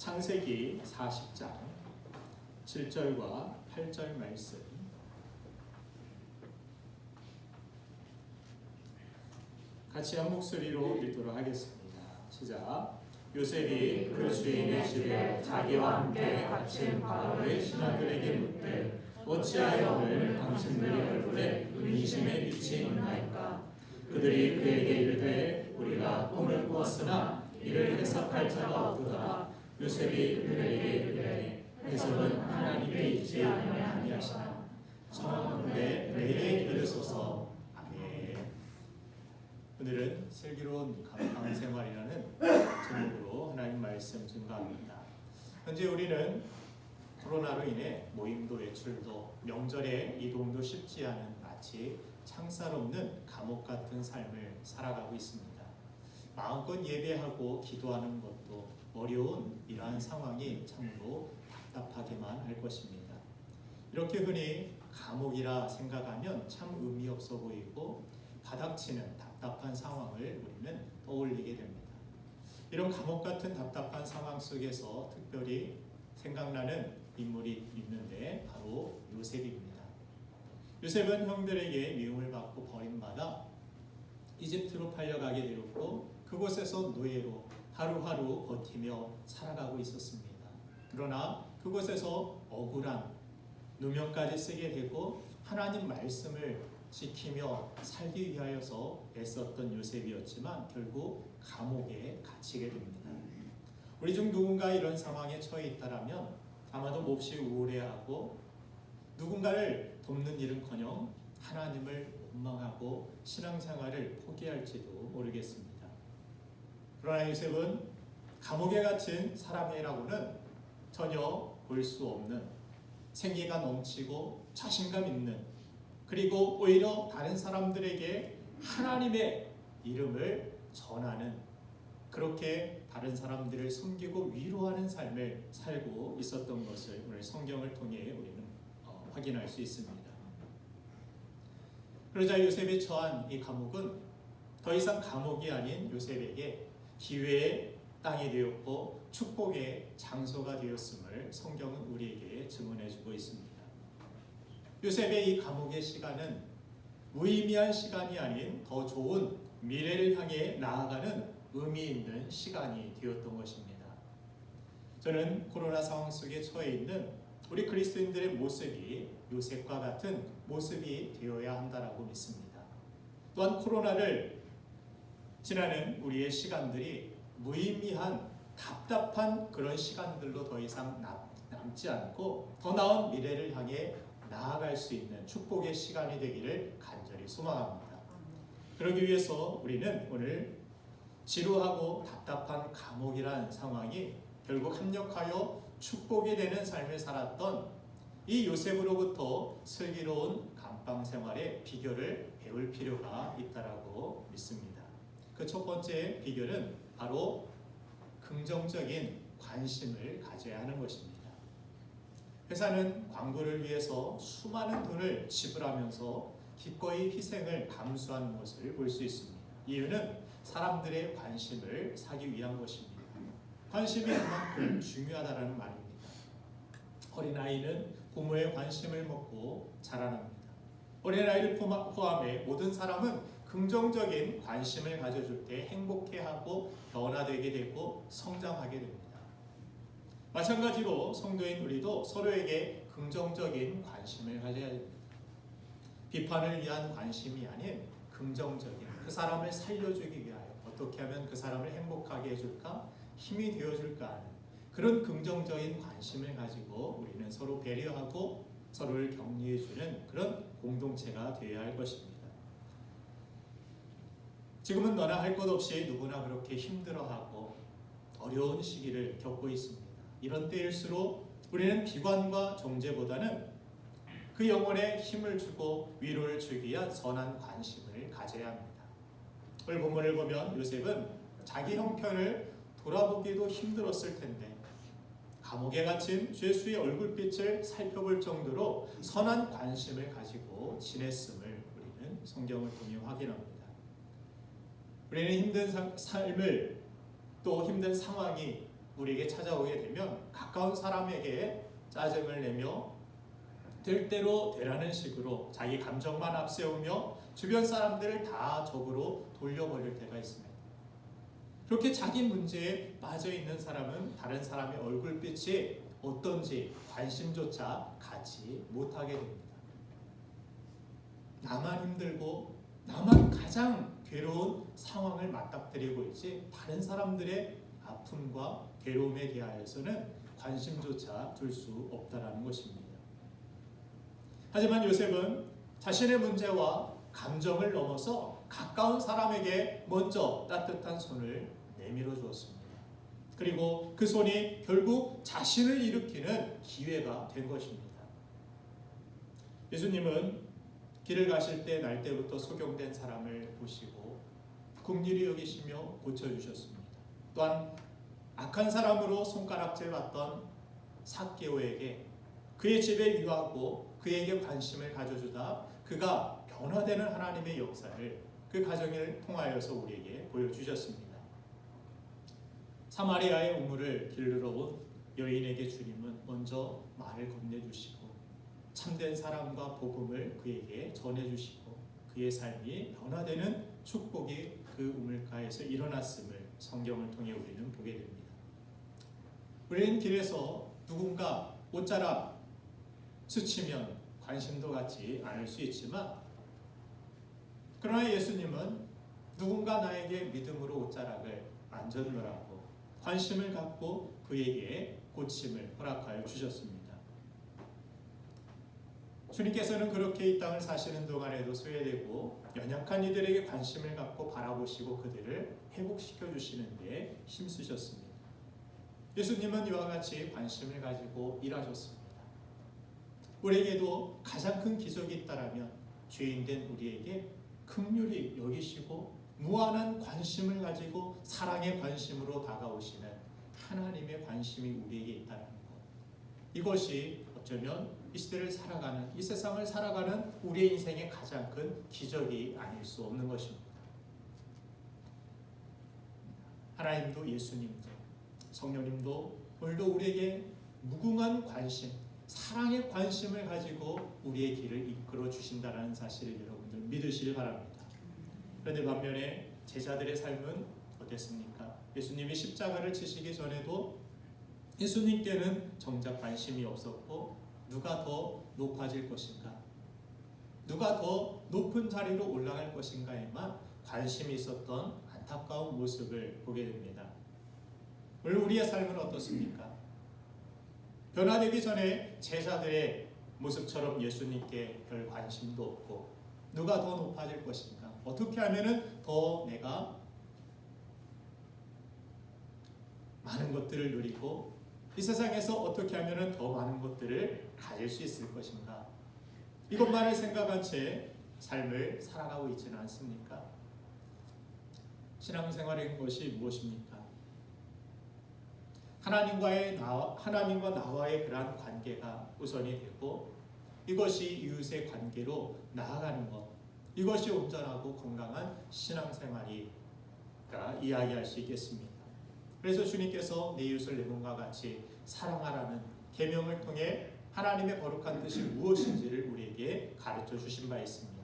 창세기 40장 7절과 8절 말씀 같이 한 목소리로 읽도록 하겠습니다. 시작. 요셉이 그 주인의 집에 자기와 함께 갇힌 바로의 신하들에게 묻되 어찌하여 오늘 당신들의 얼굴에 근심의 빛이 있나이까? 그들이 그에게 이르되 우리가 꿈을 꾸었으나 이를 해석할 자가 없도다. 요셉이 그들에게 이르되 해석은 하나님께 있지 아니하시나 청하건대 내게 이르소서. 아멘. 오늘은 슬기로운 감방 생활이라는 제목으로 하나님 말씀 증거합니다. 현재 우리는 코로나로 인해 모임도 외출도 명절에 이동도 쉽지 않은 마치 창살 없는 감옥 같은 삶을 살아가고 있습니다. 마음껏 예배하고 기도하는 것도 어려운 이러한 상황이 참으로 답답하기만 할 것입니다. 이렇게 흔히 감옥이라 생각하면 참 의미 없어 보이고 가닥치는 답답한 상황을 우리는 떠올리게 됩니다. 이런 감옥 같은 답답한 상황 속에서 특별히 생각나는 인물이 있는데 바로 요셉입니다. 요셉은 형들에게 미움을 받고 버림받아 이집트로 팔려가게 되었고 그곳에서 노예로 하루하루 버티며 살아가고 있었습니다. 그러나 그곳에서 억울한 누명까지 쓰게 되고 하나님 말씀을 지키며 살기 위하여서 애썼던 요셉이었지만 결국 감옥에 갇히게 됩니다. 우리 중 누군가 이런 상황에 처해 있다라면 아마도 몹시 우울해하고 누군가를 돕는 일은커녕 하나님을 원망하고 신앙생활을 포기할지도 모르겠습니다. 그러나 요셉은 감옥에 갇힌 사람이라고는 전혀 볼 수 없는 생기가 넘치고 자신감 있는 그리고 오히려 다른 사람들에게 하나님의 이름을 전하는 그렇게 다른 사람들을 섬기고 위로하는 삶을 살고 있었던 것을 오늘 성경을 통해 우리는 확인할 수 있습니다. 그러자 요셉이 처한 이 감옥은 더 이상 감옥이 아닌 요셉에게 기회의 땅이 되었고 축복의 장소가 되었음을 성경은 우리에게 증언해주고 있습니다. 요셉의 이 감옥의 시간은 무의미한 시간이 아닌 더 좋은 미래를 향해 나아가는 의미 있는 시간이 되었던 것입니다. 저는 코로나 상황 속에 처해 있는 우리 그리스도인들의 모습이 요셉과 같은 모습이 되어야 한다라고 믿습니다. 또한 코로나를 지나는 우리의 시간들이 무의미한 답답한 그런 시간들로 더 이상 남지 않고 더 나은 미래를 향해 나아갈 수 있는 축복의 시간이 되기를 간절히 소망합니다. 그러기 위해서 우리는 오늘 지루하고 답답한 감옥이란 상황이 결국 합력하여 축복이 되는 삶을 살았던 이 요셉으로부터 슬기로운 감방 생활의 비결을 배울 필요가 있다라고 믿습니다. 그 첫 번째 비결은 바로 긍정적인 관심을 가져야 하는 것입니다. 회사는 광고를 위해서 수많은 돈을 지불하면서 기꺼이 희생을 감수하는 것을 볼 수 있습니다. 이유는 사람들의 관심을 사기 위한 것입니다. 관심이 그만큼 중요하다는 말입니다. 어린아이는 부모의 관심을 먹고 자라납니다. 어린아이를 포함해 모든 사람은 긍정적인 관심을 가져줄 때 행복해하고 변화되게 되고 성장하게 됩니다. 마찬가지로 성도인 우리도 서로에게 긍정적인 관심을 가져야 됩니다. 비판을 위한 관심이 아닌 긍정적인 그 사람을 살려주기 위하여 어떻게 하면 그 사람을 행복하게 해줄까 힘이 되어줄까 하는 그런 긍정적인 관심을 가지고 우리는 서로 배려하고 서로를 격려해주는 그런 공동체가 되어야 할 것입니다. 지금은 너나 할 것 없이 누구나 그렇게 힘들어하고 어려운 시기를 겪고 있습니다. 이런 때일수록 우리는 비관과 정죄보다는 그 영혼에 힘을 주고 위로를 주기 위한 선한 관심을 가져야 합니다. 오늘 본문을 보면 요셉은 자기 형편을 돌아보기도 힘들었을 텐데 감옥에 갇힌 죄수의 얼굴빛을 살펴볼 정도로 선한 관심을 가지고 지냈음을 우리는 성경을 통해 확인합니다. 우리는 힘든 삶을 또 힘든 상황이 우리에게 찾아오게 되면 가까운 사람에게 짜증을 내며 될 대로 되라는 식으로 자기 감정만 앞세우며 주변 사람들을 다 적으로 돌려버릴 때가 있습니다. 그렇게 자기 문제에 빠져 있는 사람은 다른 사람의 얼굴빛이 어떤지 관심조차 갖지 못하게 됩니다. 나만 힘들고 나만 가장 괴로운 상황을 맞닥뜨리고 있지 다른 사람들의 아픔과 괴로움에 대하여서는 관심조차 둘 수 없다라는 것입니다. 하지만 요셉은 자신의 문제와 감정을 넘어서 가까운 사람에게 먼저 따뜻한 손을 내밀어 주었습니다. 그리고 그 손이 결국 자신을 일으키는 기회가 된 것입니다. 예수님은 길을 가실 때 날 때부터 소경된 사람을 보시고 긍휼히 여기시며 고쳐주셨습니다. 또한 악한 사람으로 손가락질 받던 삭개오에게 그의 집에 유하고 그에게 관심을 가져주다 그가 변화되는 하나님의 역사를 그 가정을 통하여서 우리에게 보여주셨습니다. 사마리아의 우물을 길르러 온 여인에게 주님은 먼저 말을 건네주시고 참된 사랑과 복음을 그에게 전해주시고 그의 삶이 변화되는 축복이 그 우물가에서 일어났음을 성경을 통해 우리는 보게 됩니다. 우리는 길에서 누군가 옷자락 스치면 관심도 갖지 않을 수 있지만 그러나 예수님은 누군가 나에게 믿음으로 옷자락을 만져놓으라고 관심을 갖고 그에게 고침을 허락하여 주셨습니다. 주님께서는 그렇게 이 땅을 사시는 동안에도 소외되고 연약한 이들에게 관심을 갖고 바라보시고 그들을 회복시켜 주시는 데 힘쓰셨습니다. 예수님은 이와 같이 관심을 가지고 일하셨습니다. 우리에게도 가장 큰 기적이 있다라면 죄인된 우리에게 긍휼히 여기시고 무한한 관심을 가지고 사랑의 관심으로 다가오시는 하나님의 관심이 우리에게 있다는 것. 이것이 어쩌면 이 시대를 살아가는, 이 세상을 살아가는 우리의 인생의 가장 큰 기적이 아닐 수 없는 것입니다. 하나님도 예수님도 성령님도 오늘도 우리에게 무궁한 관심, 사랑의 관심을 가지고 우리의 길을 이끌어 주신다는 사실을 여러분들 믿으시길 바랍니다. 그런데 반면에 제자들의 삶은 어땠습니까? 예수님이 십자가를 지시기 전에도 예수님께는 정작 관심이 없었고 누가 더 높아질 것인가? 누가 더 높은 자리로 올라갈 것인가에만 관심이 있었던 안타까운 모습을 보게 됩니다. 오늘 우리의 삶은 어떻습니까? 변화되기 전에 제자들의 모습처럼 예수님께 별 관심도 없고 누가 더 높아질 것인가? 어떻게 하면 더 내가 많은 것들을 누리고 이 세상에서 어떻게 하면 더 많은 것들을 가질 수 있을 것인가? 이것만을 생각한 채 삶을 살아가고 있지는 않습니까? 신앙생활인 것이 무엇입니까? 하나님과 나와의 그러한 관계가 우선이 되고 이것이 이웃의 관계로 나아가는 것, 이것이 온전하고 건강한 신앙생활이라 이야기할 수 있겠습니다. 그래서 주님께서 내 이웃을 내 몸과 같이 사랑하라는 계명을 통해 하나님의 거룩한 뜻이 무엇인지를 우리에게 가르쳐 주신 바 있습니다.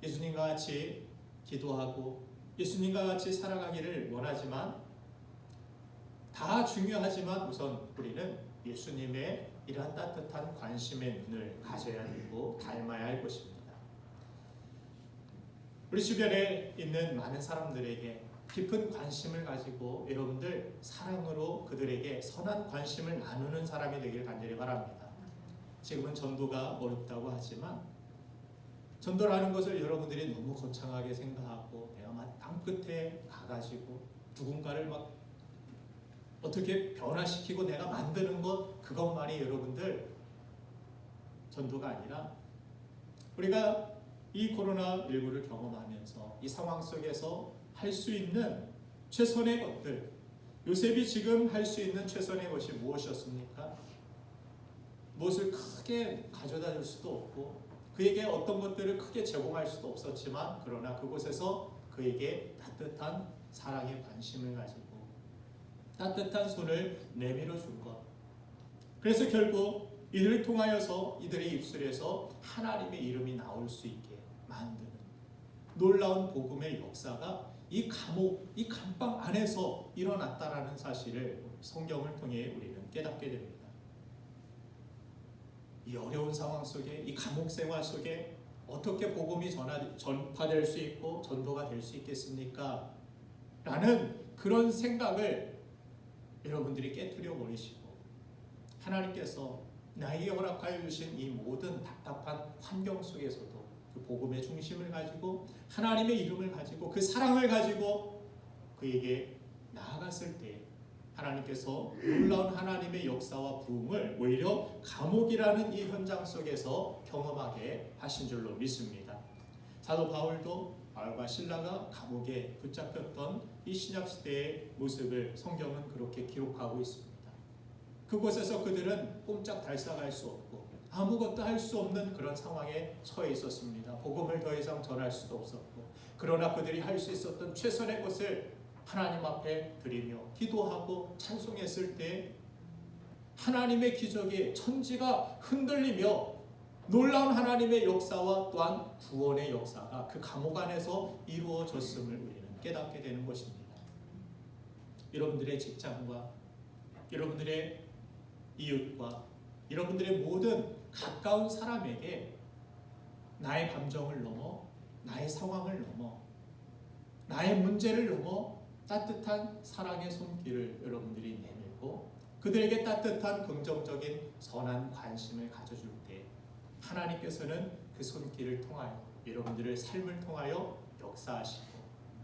예수님과 같이 기도하고 예수님과 같이 살아가기를 원하지만 다 중요하지만 우선 우리는 예수님의 이러한 따뜻한 관심의 눈을 가져야 되고 닮아야 할 것입니다. 우리 주변에 있는 많은 사람들에게 깊은 관심을 가지고 여러분들 사랑으로 그들에게 선한 관심을 나누는 사람이 되길 간절히 바랍니다. 지금은 전도가 어렵다고 하지만 전도라는 것을 여러분들이 너무 거창하게 생각하고 내가 막 땅끝에 가가지고 누군가를 막 어떻게 변화시키고 내가 만드는 것 그것만이 여러분들 전도가 아니라 우리가 이 코로나19를 경험하면서 이 상황 속에서 할 수 있는 최선의 것들, 요셉이 지금 할 수 있는 최선의 것이 무엇이었습니까? 무엇을 크게 가져다 줄 수도 없고 그에게 어떤 것들을 크게 제공할 수도 없었지만 그러나 그곳에서 그에게 따뜻한 사랑의 관심을 가지고 따뜻한 손을 내밀어 준 것. 그래서 결국 이들을 통하여서 이들의 입술에서 하나님의 이름이 나올 수 있게 만드는 놀라운 복음의 역사가 이 감옥, 이 감방 안에서 일어났다라는 사실을 성경을 통해 우리는 깨닫게 됩니다. 이 어려운 상황 속에, 이 감옥 생활 속에 어떻게 복음이 전파될 수 있고 전도가 될 수 있겠습니까? 라는 그런 생각을 여러분들이 깨트려 버리시고 하나님께서 나에게 허락하여 주신 이 모든 답답한 환경 속에서도 그 복음의 중심을 가지고 하나님의 이름을 가지고 그 사랑을 가지고 그에게 나아갔을 때 하나님께서 놀라운 하나님의 역사와 부흥을 오히려 감옥이라는 이 현장 속에서 경험하게 하신 줄로 믿습니다. 사도 바울과 실라가 감옥에 붙잡혔던 이 신약시대의 모습을 성경은 그렇게 기록하고 있습니다. 그곳에서 그들은 꼼짝달싹할 수 없고 아무것도 할 수 없는 그런 상황에 처해 있었습니다. 복음을 더 이상 전할 수도 없었고, 그러나 그들이 할 수 있었던 최선의 것을 하나님 앞에 드리며 기도하고 찬송했을 때 하나님의 기적이 천지가 흔들리며 놀라운 하나님의 역사와 또한 구원의 역사가 그 감옥 안에서 이루어졌음을 우리는 깨닫게 되는 것입니다. 여러분들의 직장과 여러분들의 이웃과 여러분들의 모든 가까운 사람에게 나의 감정을 넘어, 나의 상황을 넘어, 나의 문제를 넘어 따뜻한 사랑의 손길을 여러분들이 내밀고 그들에게 따뜻한 긍정적인 선한 관심을 가져줄 때 하나님께서는 그 손길을 통하여 여러분들의 삶을 통하여 역사하시고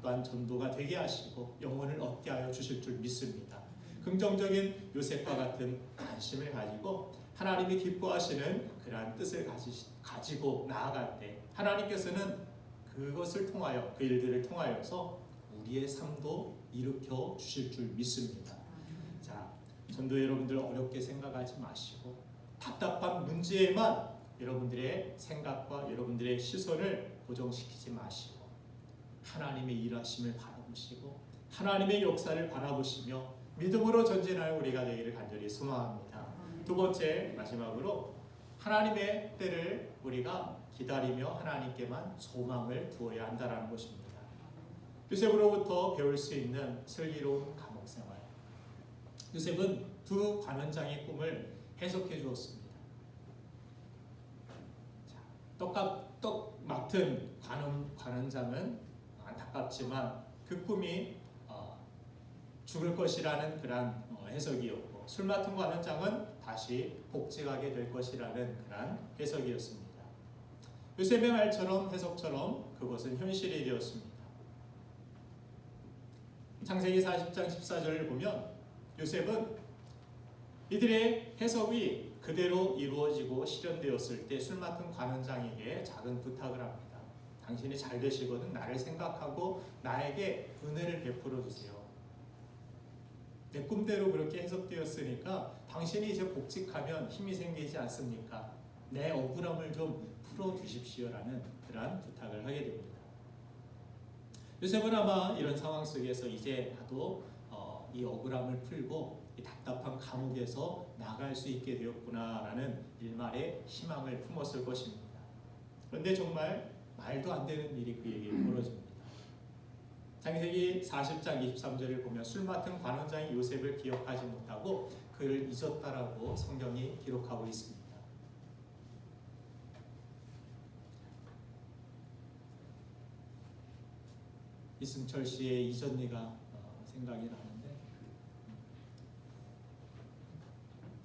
또한 전도가 되게 하시고 영혼을 얻게 하여 주실 줄 믿습니다. 긍정적인 요셉과 같은 관심을 가지고 하나님이 기뻐하시는 그러한 뜻을 가지고 나아갈 때 하나님께서는 그것을 통하여 그 일들을 통하여서 우리의 삶도 일으켜 주실 줄 믿습니다. 자, 전도 여러분들 어렵게 생각하지 마시고 답답한 문제에만 여러분들의 생각과 여러분들의 시선을 고정시키지 마시고 하나님의 일하심을 바라보시고 하나님의 역사를 바라보시며 믿음으로 전진하여 우리가 되기를 간절히 소망합니다. 두 번째, 마지막으로 하나님의 때를 우리가 기다리며 하나님께만 소망을 두어야 한다는 것입니다. 요셉으로부터 배울 수 있는 슬기로운 감옥 생활. 요셉은 두 관원장의 꿈을 해석해 주었습니다. 떡 맡은 관원장은 안타깝지만 그 꿈이 죽을 것이라는 그런 해석이었고, 술 맡은 관원장은 다시 복직하게 될 것이라는 그런 해석이었습니다. 요셉의 말처럼 해석처럼 그것은 현실이 되었습니다. 창세기 40장 14절을 보면 요셉은 이들의 해석이 그대로 이루어지고 실현되었을 때 술 맡은 관원장에게 작은 부탁을 합니다. 당신이 잘 되시거든 나를 생각하고 나에게 은혜를 베풀어 주세요. 내 꿈대로 그렇게 해석되었으니까 당신이 이제 복직하면 힘이 생기지 않습니까? 내 억울함을 좀 풀어주십시오라는 그러한 부탁을 하게 됩니다. 요셉은 아마 이런 상황 속에서 이제 나도 이 억울함을 풀고 이 답답한 감옥에서 나갈 수 있게 되었구나라는 일말의 희망을 품었을 것입니다. 그런데 정말 말도 안 되는 일이 그에게 벌어집니다. 창세기 40장 23절을 보면 술 맡은 관원장이 요셉을 기억하지 못하고 그를 잊었다라고 성경이 기록하고 있습니다. 이승철 씨의 이전니가 생각이 나는데,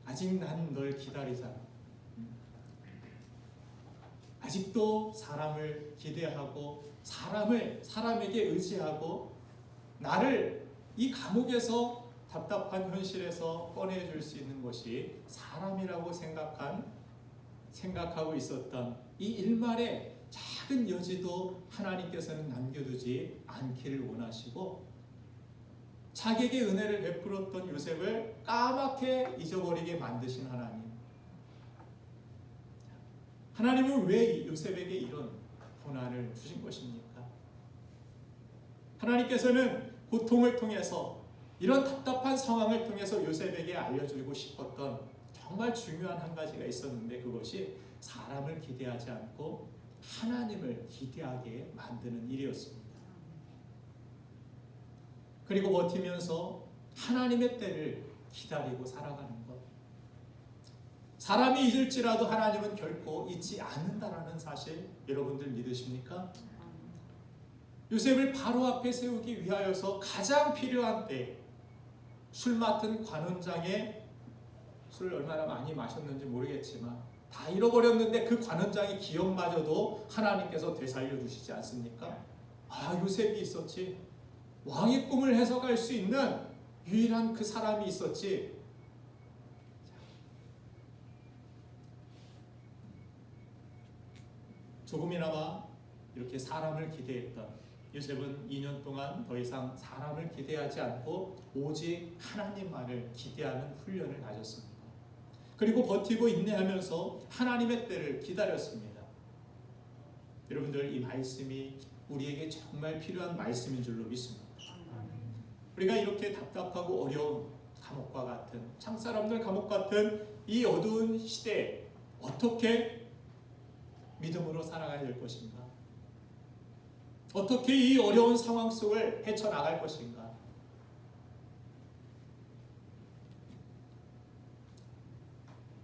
아직 난 널 기다리잖아. 아직도 사람을 기대하고 사람에게 의지하고 나를 이 감옥에서 답답한 현실에서 꺼내줄 수 있는 것이 사람이라고 생각하고 있었던 이 일말의 작은 여지도 하나님께서는 남겨두지 않기를 원하시고 자기에게 은혜를 베풀었던 요셉을 까맣게 잊어버리게 만드신 하나님은 왜 요셉에게 이런 고난을 주신 것입니까? 하나님께서는 고통을 통해서 이런 답답한 상황을 통해서 요셉에게 알려주고 싶었던 정말 중요한 한 가지가 있었는데, 그것이 사람을 기대하지 않고 하나님을 기대하게 만드는 일이었습니다. 그리고 버티면서 하나님의 때를 기다리고 살아가는 것. 사람이 잊을지라도 하나님은 결코 잊지 않는다라는 사실, 여러분들 믿으십니까? 요셉을 바로 앞에 세우기 위하여서 가장 필요한 때, 술 맡은 관원장의 술을 얼마나 많이 마셨는지 모르겠지만 다 잃어버렸는데 그 관원장의 기억마저도 하나님께서 되살려 주시지 않습니까? 아, 요셉이 있었지. 왕의 꿈을 해석할 수 있는 유일한 그 사람이 있었지. 조금이나마 이렇게 사람을 기대했던 요셉은 2년 동안 더 이상 사람을 기대하지 않고 오직 하나님만을 기대하는 훈련을 가졌습니다. 그리고 버티고 인내하면서 하나님의 때를 기다렸습니다. 여러분들, 이 말씀이 우리에게 정말 필요한 말씀인 줄로 믿습니다. 우리가 이렇게 답답하고 어려운 감옥과 같은, 창사람들 감옥 같은 이 어두운 시대에 어떻게 믿음으로 살아가야 될 것인가? 어떻게 이 어려운 상황 속을 헤쳐나갈 것인가?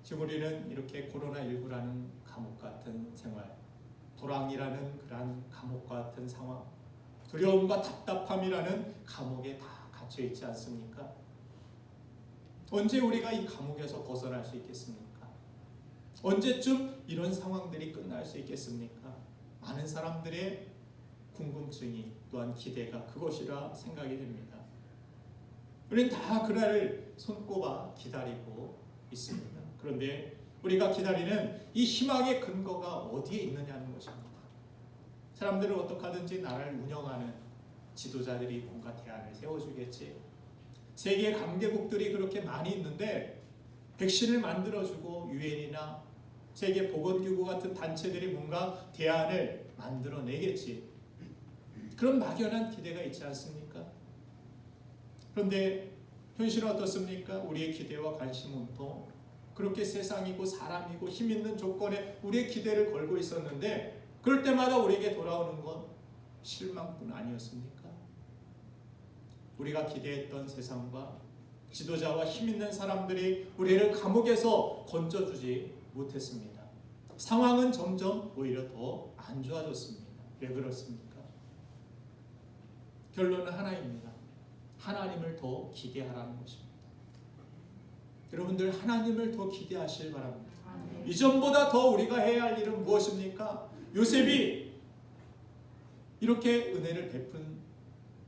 지금 우리는 이렇게 코로나19라는 감옥 같은 생활, 불황이라는 그러한 감옥 같은 상황, 두려움과 답답함이라는 감옥에 다 갇혀 있지 않습니까? 언제 우리가 이 감옥에서 벗어날 수 있겠습니까? 언제쯤 이런 상황들이 끝날 수 있겠습니까? 많은 사람들의 궁금증이, 또한 기대가 그것이라 생각이 됩니다. 우리는 다 그날을 손꼽아 기다리고 있습니다. 그런데 우리가 기다리는 이 희망의 근거가 어디에 있느냐는 것입니다. 사람들은 어떻게 하든지 나라를 운영하는 지도자들이 뭔가 대안을 세워주겠지. 세계 강대국들이 그렇게 많이 있는데 백신을 만들어주고 유엔이나 세계보건기구 같은 단체들이 뭔가 대안을 만들어내겠지. 그런 막연한 기대가 있지 않습니까? 그런데 현실은 어떻습니까? 우리의 기대와 관심은 또 그렇게 세상이고 사람이고 힘있는 조건에 우리의 기대를 걸고 있었는데, 그럴 때마다 우리에게 돌아오는 건 실망뿐 아니었습니까? 우리가 기대했던 세상과 지도자와 힘있는 사람들이 우리를 감옥에서 건져주지 못했습니다. 상황은 점점 오히려 더 안 좋아졌습니다. 왜 그렇습니까? 결론은 하나입니다. 하나님을 더 기대하라는 것입니다. 여러분들, 하나님을 더 기대하시길 바랍니다. 이전보다 더 우리가 해야 할 일은 무엇입니까? 요셉이 이렇게 은혜를 베푼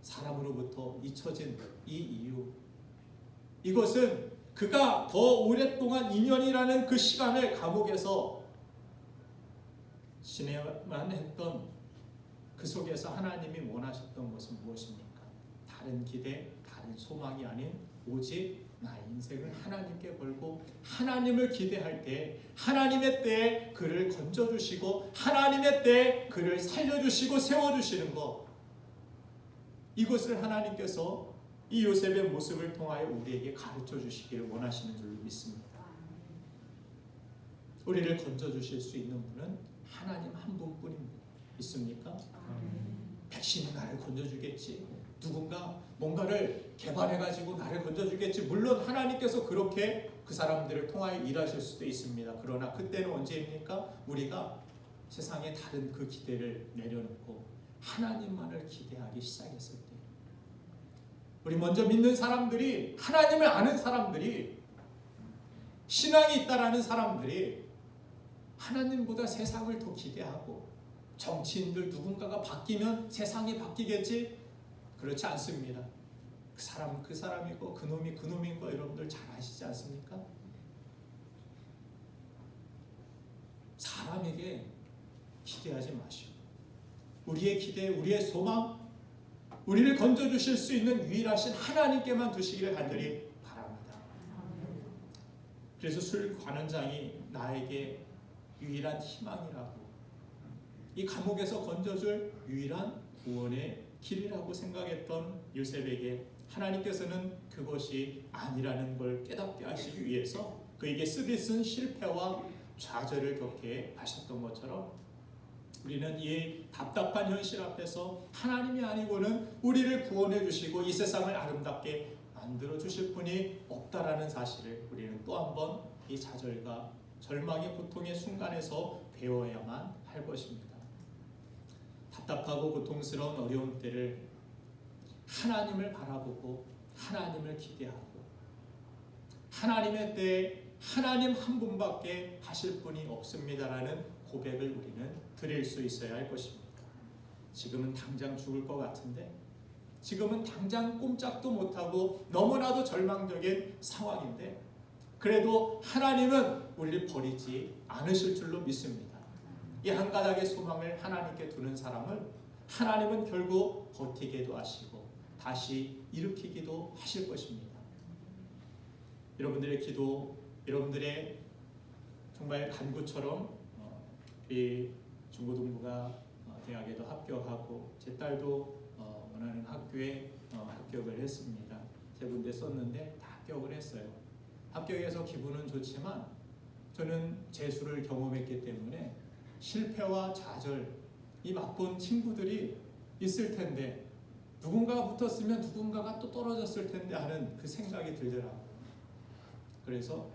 사람으로부터 잊혀진 이 이유, 이것은 그가 더 오랫동안 2년이라는 그 시간을 감옥에서 지내만 했던 그 속에서 하나님이 원하셨던 것은 무엇입니까? 다른 기대, 다른 소망이 아닌 오직 나의 인생을 하나님께 걸고 하나님을 기대할 때 하나님의 때에 그를 건져주시고 하나님의 때에 그를 살려주시고 세워주시는 것, 이것을 하나님께서 이 요셉의 모습을 통하여 우리에게 가르쳐 주시기를 원하시는 줄 믿습니다. 우리를 건져주실 수 있는 분은 하나님 한 분뿐입니다. 믿습니까? 백신이 나를 건져주겠지, 누군가 뭔가를 개발해가지고 나를 건져주겠지. 물론 하나님께서 그렇게 그 사람들을 통하여 일하실 수도 있습니다. 그러나 그때는 언제입니까? 우리가 세상에 다른 그 기대를 내려놓고 하나님만을 기대하기 시작했을 때, 우리 먼저 믿는 사람들이, 하나님을 아는 사람들이, 신앙이 있다라는 사람들이 하나님보다 세상을 더 기대하고, 정치인들 누군가가 바뀌면 세상이 바뀌겠지? 그렇지 않습니다. 그 사람은 그 사람이고 그 놈이 그 놈인 거 여러분들 잘 아시지 않습니까? 사람에게 기대하지 마시고 우리의 기대, 우리의 소망, 우리를 건져주실 수 있는 유일하신 하나님께만 두시기를 간절히 바랍니다. 그래서 술 관원장이 나에게 유일한 희망이라고, 이 감옥에서 건져줄 유일한 구원의 길이라고 생각했던 요셉에게 하나님께서는 그것이 아니라는 걸 깨닫게 하시기 위해서 그에게 쓰디쓴 실패와 좌절을 겪게 하셨던 것처럼 우리는 이 답답한 현실 앞에서 하나님이 아니고는 우리를 구원해 주시고 이 세상을 아름답게 만들어 주실 분이 없다라는 사실을 우리는 또 한 번 이 좌절과 절망의 고통의 순간에서 배워야만 할 것입니다. 답답하고 고통스러운 어려운 때를 하나님을 바라보고 하나님을 기대하고 하나님의 때에 하나님 한 분밖에 하실 분이 없습니다라는 고백을 우리는 드릴 수 있어야 할 것입니다. 지금은 당장 죽을 것 같은데, 지금은 당장 꼼짝도 못하고 너무나도 절망적인 상황인데, 그래도 하나님은 우리를 버리지 않으실 줄로 믿습니다. 이 한 가닥의 소망을 하나님께 두는 사람을 하나님은 결국 버티게도 하시고 다시 일으키기도 하실 것입니다. 여러분들의 기도, 여러분들의 정말 간구처럼 이 중고등부가 대학에도 합격하고 제 딸도 원하는 학교에 합격을 했습니다. 세 군데 썼는데 다 합격을 했어요. 합격해서 기분은 좋지만 저는 재수를 경험했기 때문에 실패와 좌절, 이 맛본 친구들이 있을 텐데 누군가가 붙었으면 누군가가 또 떨어졌을 텐데 하는 그 생각이 들더라고요. 그래서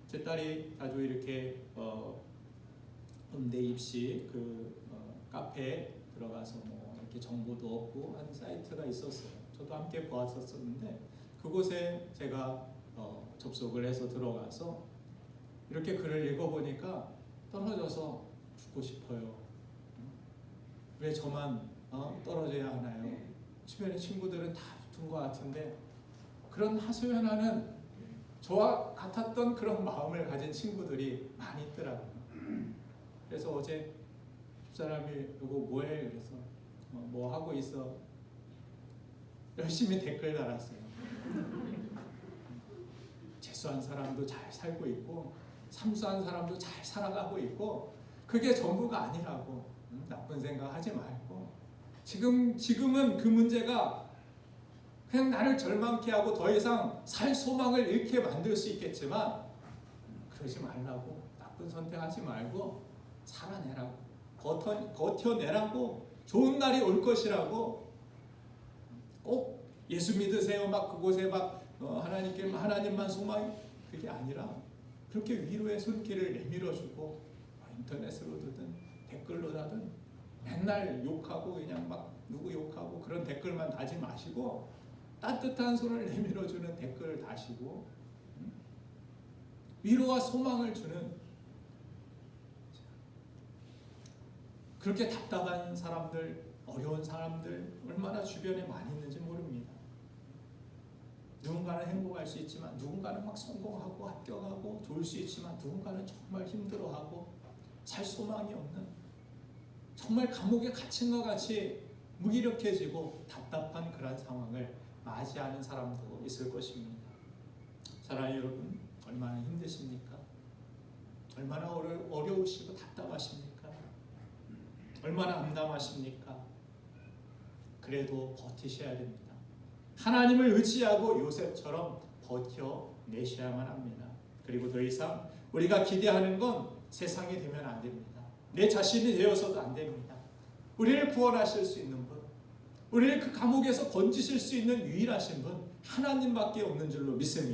제 딸이 아주 이렇게 음대 입시 카페에 들어가서 뭐 이렇게 정보도 얻고 한 사이트가 있었어요. 저도 함께 보았었는데 그곳에 제가 접속을 해서 들어가서 이렇게 글을 읽어보니까 떨어져서 죽고 싶어요. 왜 저만 떨어져야 하나요? 주변의 친구들은 다 붙은 것 같은데, 그런 하소연하는 저와 같았던 그런 마음을 가진 친구들이 많이 있더라고요. 그래서 어제 집사람이 "이거 뭐해?" 그래서 "뭐 하고 있어?" 열심히 댓글 달았어요. 재수한 사람도 잘 살고 있고 삼수한 사람도 잘 살아가고 있고 그게 전부가 아니라고, 나쁜 생각하지 말고 지금은 그 문제가 그냥 나를 절망케 하고 더 이상 살 소망을 잃게 만들 수 있겠지만 그러지 말라고, 나쁜 선택하지 말고 살아내라고, 버텨내라고, 좋은 날이 올 것이라고. 꼭 예수 믿으세요 막 그곳에 막 하나님만 소망이, 그게 아니라 그렇게 위로의 손길을 내밀어주고 인터넷으로든 댓글로든 맨날 욕하고 그냥 막 누구 욕하고 그런 댓글만 다지 마시고 따뜻한 손을 내밀어주는 댓글을 다시고 위로와 소망을 주는, 그렇게 답답한 사람들, 어려운 사람들 얼마나 주변에 많이 있는지 모릅니다. 누군가는 행복할 수 있지만 누군가는 막 성공하고 합격하고 좋을 수 있지만 누군가는 정말 힘들어하고 살 소망이 없는, 정말 감옥에 갇힌 것 같이 무기력해지고 답답한 그런 상황을 맞이하는 사람도 있을 것입니다. 사랑하는 여러분, 얼마나 힘드십니까? 얼마나 어려우시고 답답하십니까? 얼마나 암담하십니까? 그래도 버티셔야 됩니다. 하나님을 의지하고 요셉처럼 버텨내셔야만 합니다. 그리고 더 이상 우리가 기대하는 건 세상이 되면 안 됩니다. 내 자신이 되어서도 안 됩니다. 우리를 구원하실 수 있는 분, 우리를 그 감옥에서 건지실 수 있는 유일하신 분 하나님밖에 없는 줄로 믿습니다.